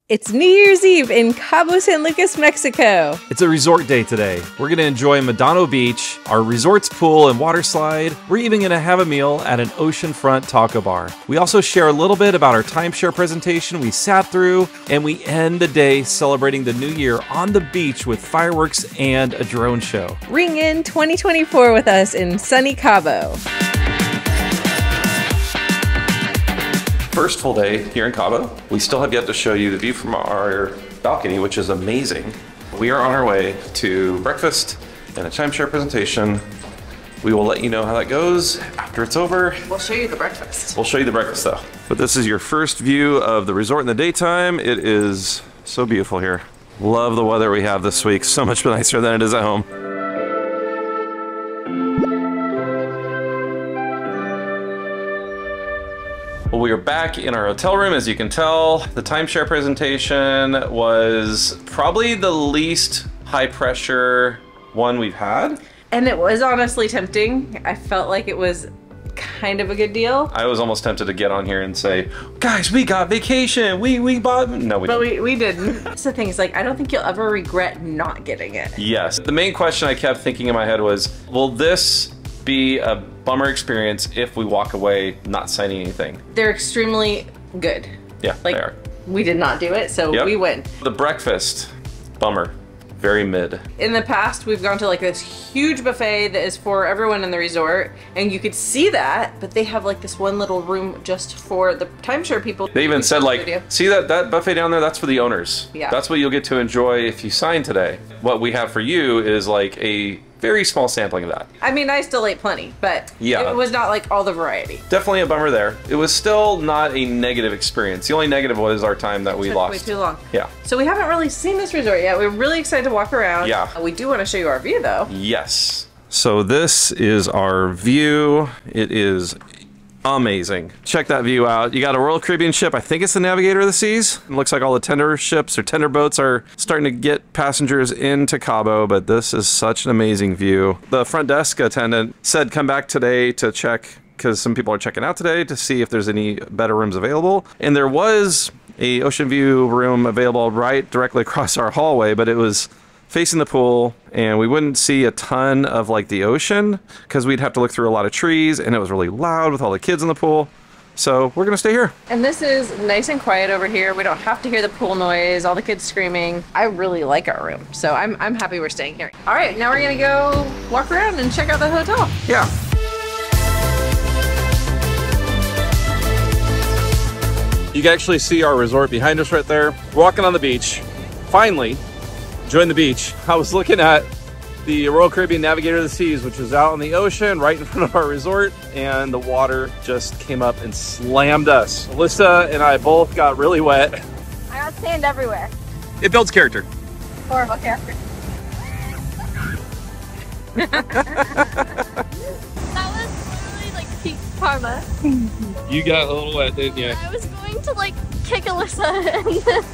It's New Year's Eve in Cabo San Lucas, Mexico. It's a resort day today. We're gonna enjoy Medano Beach, our resort's pool and water slide. We're even gonna have a meal at an Oceanfront Taco Bar. We also share a little bit about our timeshare presentation we sat through, and we end the day celebrating the new year on the beach with fireworks and a drone show. Ring in 2024 with us in sunny Cabo. First full day here in Cabo. We still have yet to show you the view from our balcony, which is amazing. We are on our way to breakfast and a timeshare presentation. We will let you know how that goes after it's over. We'll show you the breakfast. We'll show you the breakfast though. But this is your first view of the resort in the daytime. It is so beautiful here. Love the weather we have this week. So much nicer than it is at home. Well, we are back in our hotel room. As you can tell, the timeshare presentation was probably the least high pressure one we've had. And it was honestly tempting. I felt like it was kind of a good deal. I was almost tempted to get on here and say, guys, we got vacation. We bought. No, we didn't. But we didn't. That's the thing, is like, I don't think you'll ever regret not getting it. Yes. The main question I kept thinking in my head was, will this be a bummer experience if we walk away not signing anything? They're extremely good. Yeah, like, they are. We did not do it, so we win. The breakfast, bummer. Very mid. In the past, we've gone to like this huge buffet that is for everyone in the resort, and you could see that, but they have like this one little room just for the timeshare people. They even said like, see that buffet down there? That's for the owners. Yeah. That's what you'll get to enjoy if you sign today. What we have for you is like a very small sampling of that. I mean, I still ate plenty, but it was not like all the variety. Definitely a bummer there. It was still not a negative experience. The only negative was our time that we lost. Way too long. Yeah. So we haven't really seen this resort yet. We're really excited to walk around. Yeah. We do want to show you our view though. Yes. So this is our view. It is amazing. Check that view out. You got a Royal Caribbean ship. I think it's the Navigator of the Seas. It looks like all the tender ships or tender boats are starting to get passengers into Cabo, but this is such an amazing view. The front desk attendant said come back today to check, because some people are checking out today, to see if there's any better rooms available. And there was a ocean view room available right directly across our hallway, but it was facing the pool, and we wouldn't see a ton of like the ocean because we'd have to look through a lot of trees, and it was really loud with all the kids in the pool. So we're gonna stay here. And this is nice and quiet over here. We don't have to hear the pool noise, all the kids screaming. I really like our room, so I'm happy we're staying here. All right, now we're gonna go walk around and check out the hotel. Yeah. You can actually see our resort behind us right there. We're walking on the beach. Finally, join the beach. I was looking at the Royal Caribbean Navigator of the Seas, which is out on the ocean right in front of our resort, and the water just came up and slammed us. Alyssa and I both got really wet. I got sand everywhere. It builds character. Horrible character. That was literally like peak karma. You got a little wet, didn't you? I was going to like kick Alyssa and then...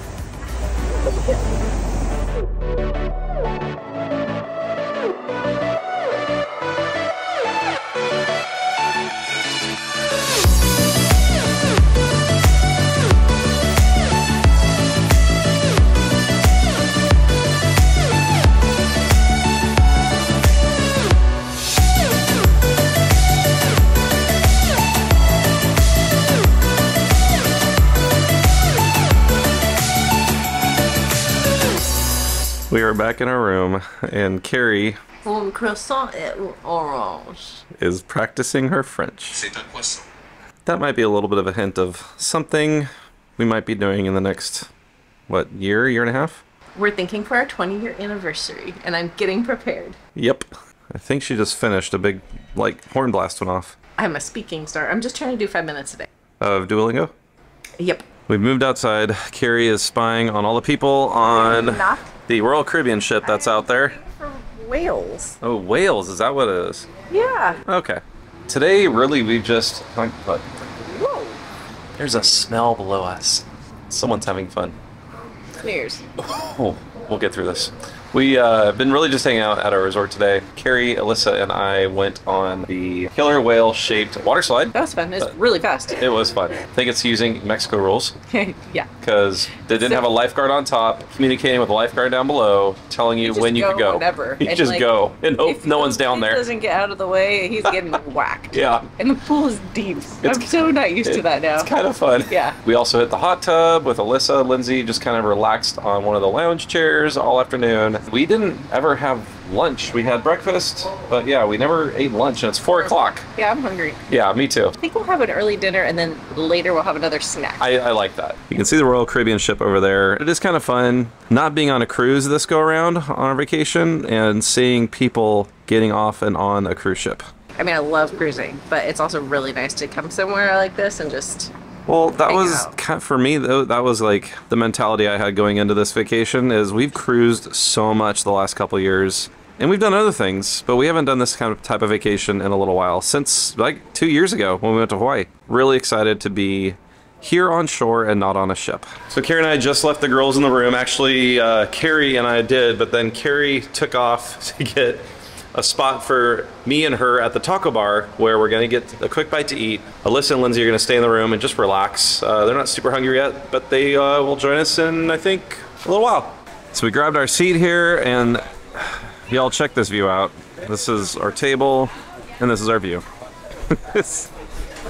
We are back in our room, and Carrie Croissant et orange is practicing her French. That might be a little bit of a hint of something we might be doing in the next, what, year and a half? We're thinking for our 20-year anniversary, and I'm getting prepared. Yep. I think she just finished a big, like, horn blast went off. I'm a speaking star. I'm just trying to do 5 minutes a day. Of Duolingo? Yep. We've moved outside. Carrie is spying on all the people on the Royal Caribbean ship that's out there. For whales. Oh, whales, is that what it is? Yeah. Okay. Today, really, we've just... Whoa. There's a smell below us. Someone's having fun. Smears. Oh, we'll get through this. We been really just hanging out at our resort today. Carrie, Alyssa, and I went on the killer whale-shaped water slide. That was fun. It was really fast. It was fun. I think it's using Mexico rules. Yeah. Because they didn't have a lifeguard on top, communicating with the lifeguard down below, telling you when you could go. Whenever. You just go and hope no one's down there. If he doesn't get out of the way, he's getting whacked. Yeah. And the pool is deep. I'm so not used to that now. It's kind of fun. Yeah. We also hit the hot tub with Alyssa. Lindsay just kind of relaxed on one of the lounge chairs all afternoon. We didn't ever have lunch. We had breakfast, but yeah, we never ate lunch, and it's 4 o'clock. Yeah, I'm hungry. Yeah, me too. I think we'll have an early dinner, and then later we'll have another snack. I like that. You can see the Royal Caribbean ship over there. It is kind of fun not being on a cruise this go around on our vacation and seeing people getting off and on a cruise ship. I mean, I love cruising, but it's also really nice to come somewhere like this and just... Well, that was kind of, for me though, that was like the mentality I had going into this vacation is we've cruised so much the last couple years and we've done other things, but we haven't done this kind of type of vacation in a little while, since like 2 years ago when we went to Hawaii. Really excited to be here on shore and not on a ship. So Carrie and I just left the girls in the room. Actually, Carrie and I did, but then Carrie took off to get a spot for me and her at the taco bar where we're gonna get a quick bite to eat. Alyssa and Lindsay are gonna stay in the room and just relax. They're not super hungry yet, but they will join us in, I think, a little while. So we grabbed our seat here and y'all check this view out. This is our table and this is our view. It's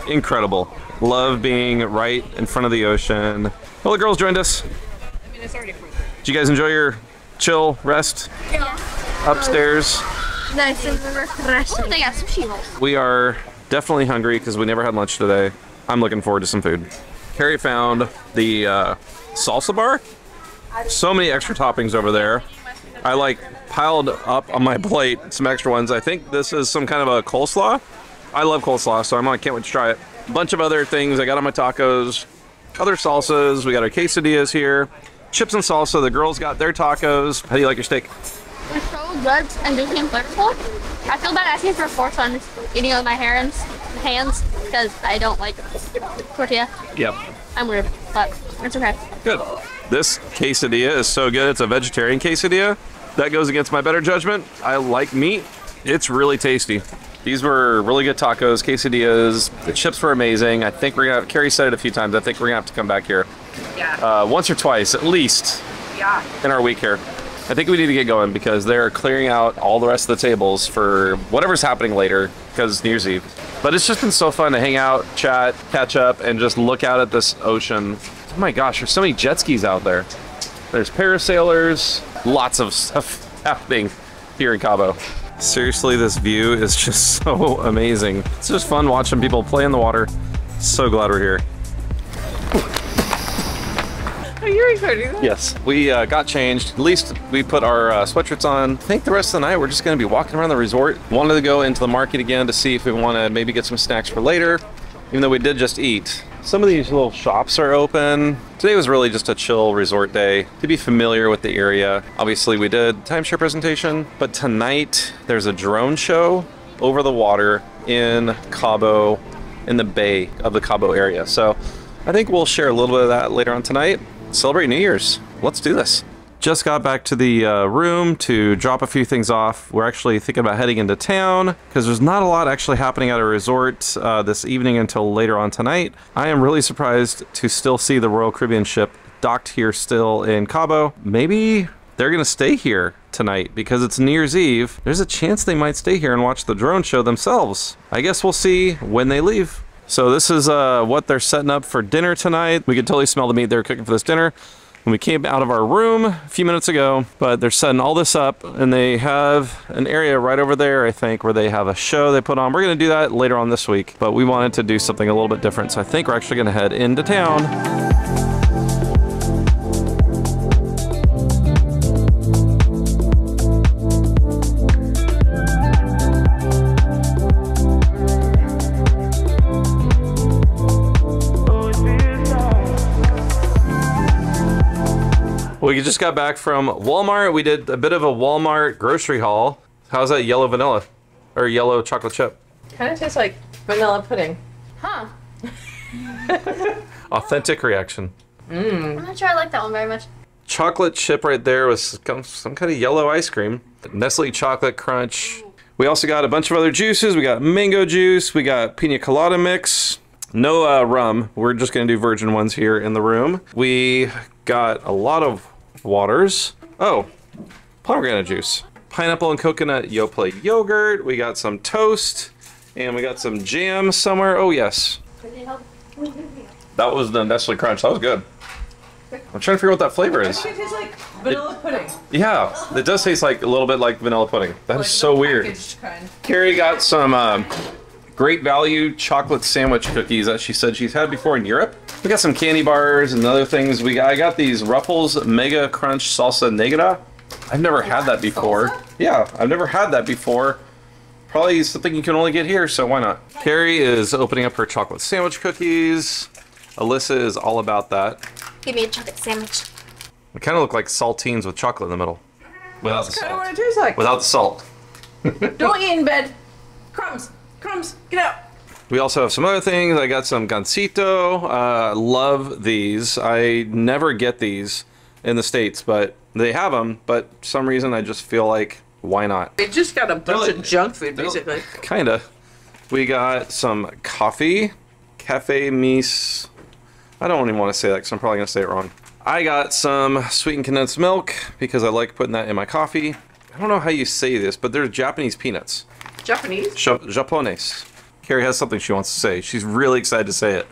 incredible. Love being right in front of the ocean. Well, the girls joined us. I mean, it's already fruit. Did you guys enjoy your chill rest upstairs? Nice and refreshing. They got sushi rolls. We are definitely hungry because we never had lunch today. I'm looking forward to some food. Carrie found the salsa bar. So many extra toppings over there. I like piled up on my plate some extra ones. I think this is some kind of a coleslaw. I love coleslaw, so can't wait to try it. A bunch of other things I got on my tacos. Other salsas. We got our quesadillas here. Chips and salsa. The girls got their tacos. How do you like your steak? They're so good and juicy and flavorful. I feel bad asking for a fork, so I'm just eating it with my hands because I don't like tortilla. Yep. I'm weird, but it's okay. Good. This quesadilla is so good. It's a vegetarian quesadilla. That goes against my better judgment. I like meat. It's really tasty. These were really good tacos, quesadillas. The chips were amazing. I think we're gonna have, Carrie said it a few times, I think we're gonna have to come back here. Yeah. Once or twice, at least, Yeah. in our week here. I think we need to get going because they're clearing out all the rest of the tables for whatever's happening later because New Year's Eve. But it's just been so fun to hang out, chat, catch up, and just look out at this ocean. Oh my gosh, there's so many jet skis out there. There's parasailers, lots of stuff happening here in Cabo. Seriously, this view is just so amazing. It's just fun watching people play in the water. So glad we're here. Are you recording that? Yes, we got changed. At least we put our sweatshirts on. I think the rest of the night we're just going to be walking around the resort. Wanted to go into the market again to see if we want to maybe get some snacks for later, even though we did just eat. Some of these little shops are open. Today was really just a chill resort day to be familiar with the area. Obviously we did timeshare presentation, but tonight there's a drone show over the water in Cabo, in the bay of the Cabo area. So I think we'll share a little bit of that later on tonight. Celebrate New Year's. Let's do this. Just got back to the room to drop a few things off. We're actually thinking about heading into town because there's not a lot actually happening at a resort this evening until later on tonight. I am really surprised to still see the Royal Caribbean ship docked here still in Cabo. Maybe they're gonna stay here tonight because it's New Year's Eve. There's a chance they might stay here and watch the drone show themselves. I guess we'll see when they leave. So this is what they're setting up for dinner tonight. We could totally smell the meat they were cooking for this dinner when we came out of our room a few minutes ago, but they're setting all this up and they have an area right over there, I think, where they have a show they put on. We're gonna do that later on this week, but we wanted to do something a little bit different. So I think we're actually gonna head into town. We just got back from Walmart. We did a bit of a Walmart grocery haul. How's that yellow vanilla? Or yellow chocolate chip? Kind of tastes like vanilla pudding. Huh. Authentic reaction. I'm not sure I like that one very much. chocolate chip right there with some kind of yellow ice cream. Nestle chocolate crunch. We also got a bunch of other juices. We got mango juice. We got pina colada mix. No rum. We're just gonna do virgin ones here in the room. We got a lot of waters. Oh, pomegranate juice. Pineapple and coconut Yoplait yogurt. We got some toast. And we got some jam somewhere. Oh, yes. That was the Nestle Crunch. That was good. I'm trying to figure out what that flavor is. I think it tastes like vanilla pudding. Yeah, it does taste like a little bit like vanilla pudding. That is so weird. Kind. Carrie got some great value chocolate sandwich cookies that she said she's had before in Europe. We got some candy bars and other things. I got these Ruffles Mega Crunch Salsa Negra. I've never had that before. Salsa? Yeah, I've never had that before. Probably something you can only get here, so why not? Carrie is opening up her chocolate sandwich cookies. Alyssa is all about that. Give me a chocolate sandwich. They kind of look like saltines with chocolate in the middle. Without That's the kind of salt. what it tastes like. Without the salt. Don't eat in bed. Crumbs. Crumbs. Get out. We also have some other things. I got some gansito. Love these. I never get these in the States, but they have them. But for some reason, I just feel like, why not? We just got a bunch of junk food, basically. Kinda. We got some coffee. Cafe Mise. I don't even want to say that because I'm probably going to say it wrong. I got some sweetened condensed milk because I like putting that in my coffee. I don't know how you say this, but they're Japanese peanuts. Japanese? Japones. Carrie has something she wants to say. She's really excited to say it.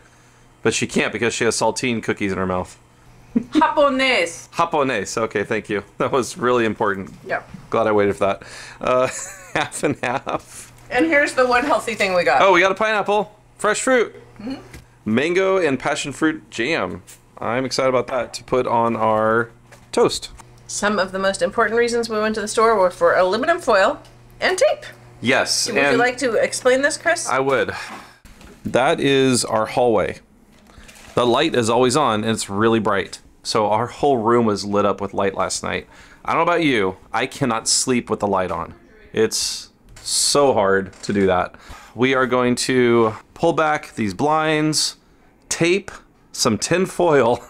But she can't because she has saltine cookies in her mouth. Japonese. Japonese. Okay, thank you. That was really important. Yeah. Glad I waited for that. Half and half. And here's the one healthy thing we got. Oh, we got a pineapple. Fresh fruit. Mango and passion fruit jam. I'm excited about that to put on our toast. Some of the most important reasons we went to the store were for aluminum foil and tape. Yes. Would you like to explain this, Chris? I would. That is our hallway. The light is always on and it's really bright. So our whole room was lit up with light last night. I don't know about you, I cannot sleep with the light on. It's so hard to do that. We are going to pull back these blinds, tape some tin foil,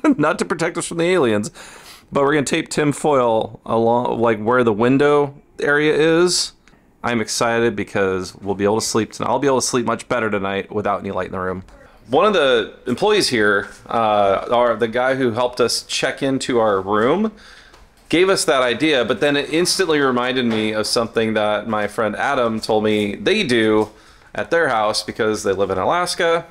not to protect us from the aliens, but we're gonna tape tin foil along like where the window area is. I'm excited because we'll be able to sleep tonight. I'll be able to sleep much better tonight without any light in the room. One of the employees here, the guy who helped us check into our room, gave us that idea, but then it instantly reminded me of something that my friend Adam told me they do at their house because they live in Alaska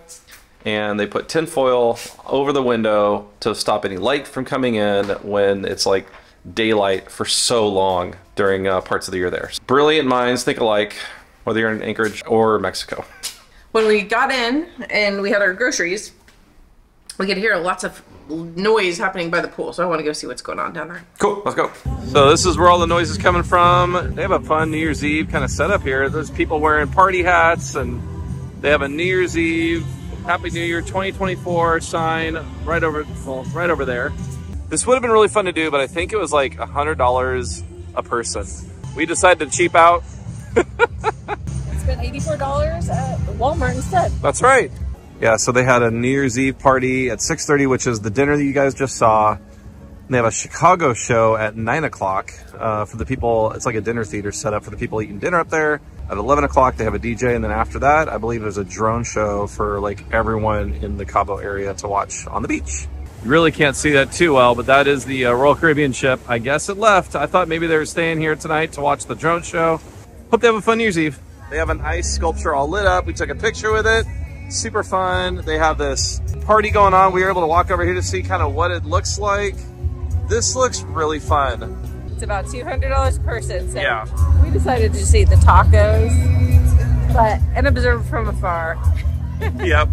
and they put tinfoil over the window to stop any light from coming in when it's like daylight for so long during parts of the year there. Brilliant minds think alike, whether you're in Anchorage or Mexico. When we got in and we had our groceries, we could hear lots of noise happening by the pool, so I want to go see what's going on down there. Cool, let's go. So this is where all the noise is coming from. They have a fun New Year's Eve kind of setup here. There's people wearing party hats and they have a New Year's Eve Happy New Year 2024 sign right over, well, right over there. This would have been really fun to do, but I think it was like $100 a person. We decided to cheap out. Spent $84 at Walmart instead. That's right. Yeah, so they had a New Year's Eve party at 6:30, which is the dinner that you guys just saw. And they have a Chicago show at 9 o'clock for the people. It's like a dinner theater set up for the people eating dinner up there. At 11 o'clock, they have a DJ. And then after that, I believe there's a drone show for like everyone in the Cabo area to watch on the beach. You really can't see that too well, but that is the Royal Caribbean ship. I guess it left. I thought maybe they were staying here tonight to watch the drone show. Hope they have a fun New Year's Eve. They have an ice sculpture all lit up. We took a picture with it. Super fun. They have this party going on. We were able to walk over here to see kind of what it looks like. This looks really fun. It's about $200 a person, so Yeah. we decided to just eat the tacos, and observe from afar. Yep.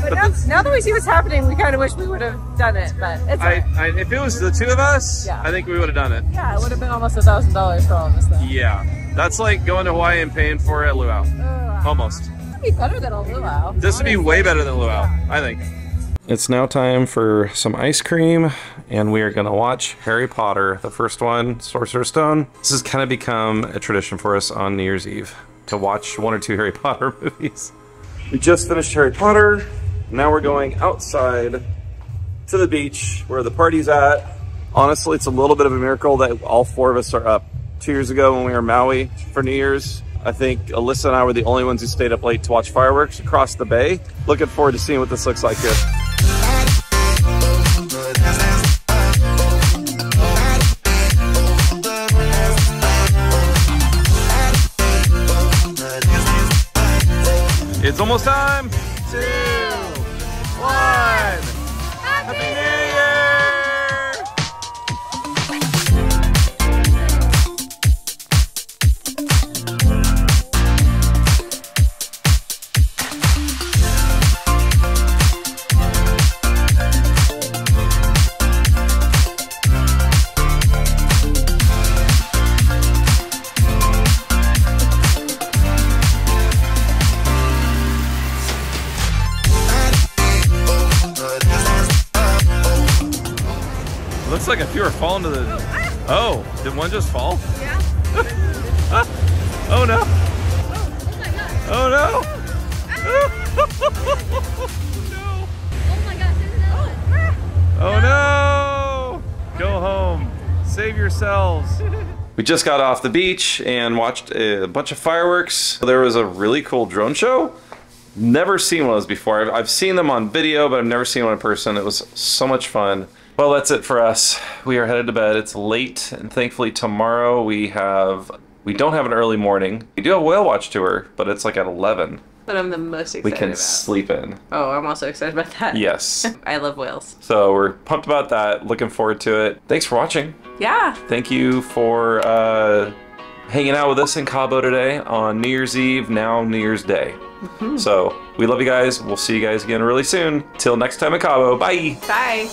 But now that we see what's happening, we kind of wish we would have done it, but it's all right. If it was the two of us, Yeah. I think we would have done it. Yeah, it would have been almost $1,000 for all of us, though. Yeah. That's like going to Hawaii and paying for it at Luau. Almost. It'd be better than a luau. This would be way better than Luau, I think. It's now time for some ice cream, and we are going to watch Harry Potter, the first one, Sorcerer's Stone. This has kind of become a tradition for us on New Year's Eve, to watch 1 or 2 Harry Potter movies. We just finished Harry Potter. Now we're going outside to the beach where the party's at. Honestly, it's a little bit of a miracle that all 4 of us are up. 2 years ago when we were in Maui for New Year's, I think Alyssa and I were the only ones who stayed up late to watch fireworks across the bay. Looking forward to seeing what this looks like here. It's almost time. 2, 1. Happy New Year! Looks like if you were falling to the... Oh, did one just fall? Yeah. Oh no. Oh my god. Oh no. No. Oh my gosh, there's another one. Oh no. Go home. Save yourselves. We just got off the beach and watched a bunch of fireworks. There was a really cool drone show. Never seen one of those before. I've seen them on video, but I've never seen one in person. It was so much fun. Well, that's it for us. We are headed to bed. It's late, and thankfully tomorrow we don't have an early morning. We do a whale watch tour, but it's like at 11. But I'm the most excited We can about. sleep in. Oh, I'm also excited about that. Yes. I love whales. So we're pumped about that. Looking forward to it. Thanks for watching. Yeah. Thank you for hanging out with us in Cabo today on New Year's Eve, now New Year's Day. So we love you guys. We'll see you guys again really soon. Till next time in Cabo. Bye. Bye.